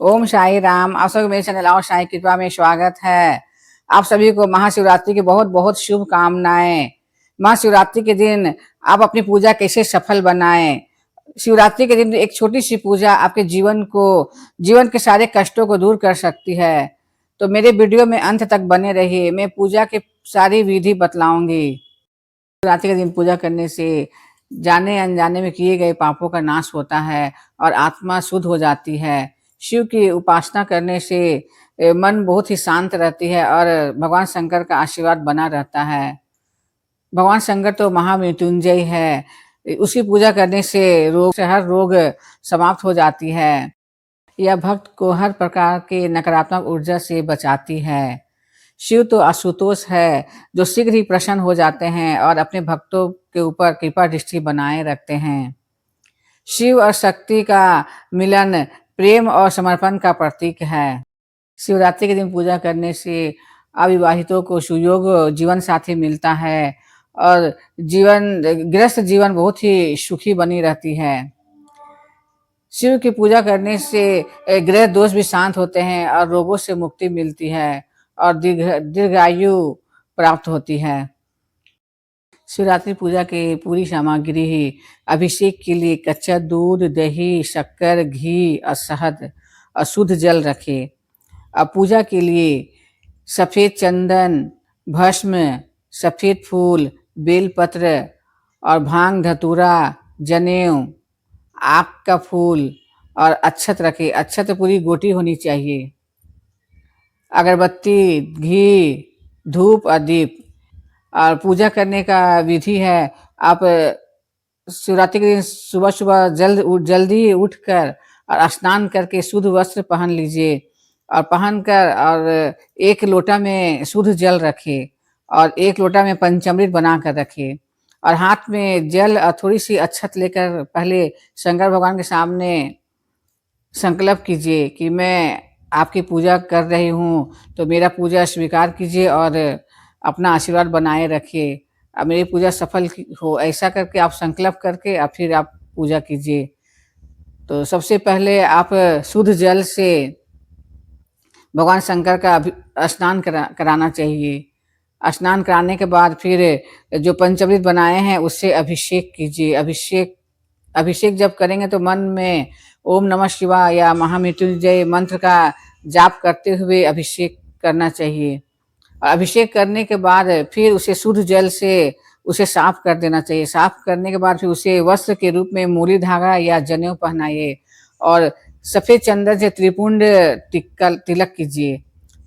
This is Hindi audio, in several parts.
ओम साई राम। आप सभी मेरे चैनल और साई कृपा में स्वागत है। आप सभी को महाशिवरात्रि की बहुत बहुत शुभकामनाएं। महाशिवरात्रि के दिन आप अपनी पूजा कैसे सफल बनाएं। शिवरात्रि के दिन एक छोटी सी पूजा आपके जीवन के सारे कष्टों को दूर कर सकती है। तो मेरे वीडियो में अंत तक बने रहिए। मैं पूजा की सारी विधि बतलाऊंगी। शिवरात्रि के दिन पूजा करने से जाने अनजाने में किए गए पापों का नाश होता है और आत्मा शुद्ध हो जाती है। शिव की उपासना करने से मन बहुत ही शांत रहती है और भगवान शंकर का आशीर्वाद बना रहता है। भगवान शंकर तो महामृत्युंजय है। उसकी पूजा करने से हर रोग समाप्त हो जाती है। यह भक्त को हर प्रकार के नकारात्मक ऊर्जा से बचाती है। शिव तो आशुतोष है जो शीघ्र ही प्रसन्न हो जाते हैं और अपने भक्तों के ऊपर कृपा दृष्टि बनाए रखते हैं। शिव और शक्ति का मिलन प्रेम और समर्पण का प्रतीक है। शिवरात्रि के दिन पूजा करने से अविवाहितों को सुयोग जीवन साथी मिलता है और गृहस्थ जीवन बहुत ही सुखी बनी रहती है। शिव की पूजा करने से ग्रह दोष भी शांत होते हैं और रोगों से मुक्ति मिलती है और दीर्घायु प्राप्त होती है। शिवरात्रि पूजा की पूरी सामग्री ही अभिषेक के लिए कच्चा दूध, दही, शक्कर, घी और शहद और शुद्ध जल रखे। अब पूजा के लिए सफेद चंदन, भस्म, सफेद फूल, बेलपत्र और भांग, धतूरा, जनेऊ, आक का फूल और अक्षत रखे। अक्षत पूरी गोटी होनी चाहिए। अगरबत्ती, घी, धूप और दीप। और पूजा करने का विधि है, आप शिवरात्रि के दिन सुबह सुबह जल्दी उठकर और स्नान करके शुद्ध वस्त्र पहन लीजिए और पहनकर और एक लोटा में शुद्ध जल रखिए और एक लोटा में पंचामृत बना कर रखिए और हाथ में जल और थोड़ी सी अक्षत लेकर पहले शंकर भगवान के सामने संकल्प कीजिए कि मैं आपकी पूजा कर रही हूँ, तो मेरा पूजा स्वीकार कीजिए और अपना आशीर्वाद बनाए रखिए। अब मेरी पूजा सफल हो, ऐसा करके आप संकल्प करके और फिर आप पूजा कीजिए। तो सबसे पहले आप शुद्ध जल से भगवान शंकर का स्नान कराना चाहिए। स्नान कराने के बाद फिर जो पंचामृत बनाए हैं उससे अभिषेक कीजिए। अभिषेक जब करेंगे तो मन में ओम नमः शिवाय या महामृत्युंजय मंत्र का जाप करते हुए अभिषेक करना चाहिए। अभिषेक करने के बाद फिर उसे शुद्ध जल से उसे साफ कर देना चाहिए। साफ करने के बाद फिर उसे वस्त्र के रूप में मूली धागा या जनेऊ पहनाइए और सफेद चंदन से त्रिपुंड तिलक कीजिए।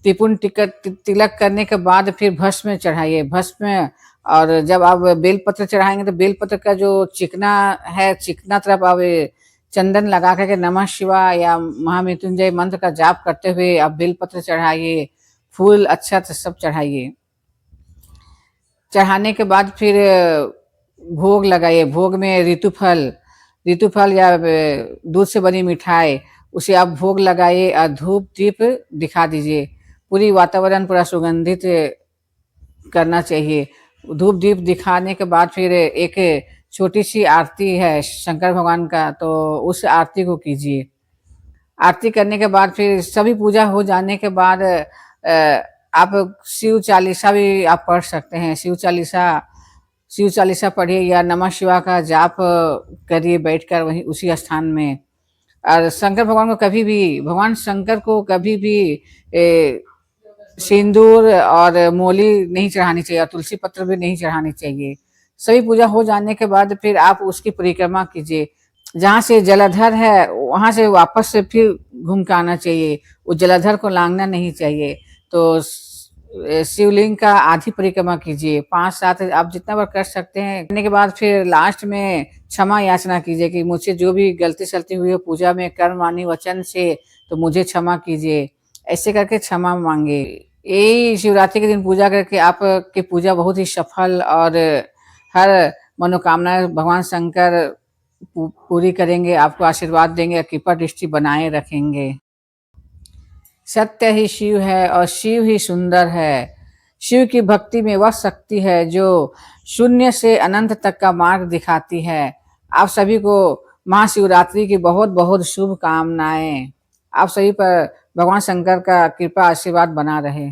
त्रिपुंड तिलक करने के बाद फिर भस्म चढ़ाइए। भस्म और जब आप बेलपत्र चढ़ाएंगे तो बेलपत्र का जो चिकना तरफ आप चंदन लगा करके नमः शिवाय या महामृत्युंजय मंत्र का जाप करते हुए आप बेलपत्र चढ़ाइए, फूल अक्षत सब चढ़ाइए। चढ़ाने के बाद फिर भोग लगाइए। भोग में ऋतुफल या दूध से बनी मिठाई उसे आप भोग लगाइए और धूप दीप दिखा दीजिए। पूरी वातावरण पूरा सुगंधित करना चाहिए। धूप दीप दिखाने के बाद फिर एक छोटी सी आरती है शंकर भगवान का, तो उस आरती को कीजिए। आरती करने के बाद फिर सभी पूजा हो जाने के बाद आप शिव चालीसा भी आप पढ़ सकते हैं। शिव चालीसा पढ़िए या नमः शिवाय का जाप करिए बैठकर वहीं उसी स्थान में। और भगवान शंकर को कभी भी सिंदूर और मोली नहीं चढ़ानी चाहिए और तुलसी पत्र भी नहीं चढ़ानी चाहिए। सभी पूजा हो जाने के बाद फिर आप उसकी परिक्रमा कीजिए। जहाँ से जलाधर है वहां से वापस से फिर घूम के आना चाहिए। वो जलाधर को लांघना नहीं चाहिए। तो शिवलिंग का आधी परिक्रमा कीजिए। 5-7 आप जितना बार कर सकते हैं। करने के बाद फिर लास्ट में क्षमा याचना कीजिए कि मुझसे जो भी गलती सलती हुई हो पूजा में कर्म वाणी वचन से, तो मुझे क्षमा कीजिए। ऐसे करके क्षमा मांगे। यही शिवरात्रि के दिन पूजा करके आपकी पूजा बहुत ही सफल और हर मनोकामना भगवान शंकर पूरी करेंगे, आपको आशीर्वाद देंगे, कृपा दृष्टि बनाए रखेंगे। सत्य ही शिव है और शिव ही सुंदर है। शिव की भक्ति में वह शक्ति है जो शून्य से अनंत तक का मार्ग दिखाती है। आप सभी को महाशिवरात्रि की बहुत बहुत शुभकामनाएं। आप सभी पर भगवान शंकर का कृपा आशीर्वाद बना रहे।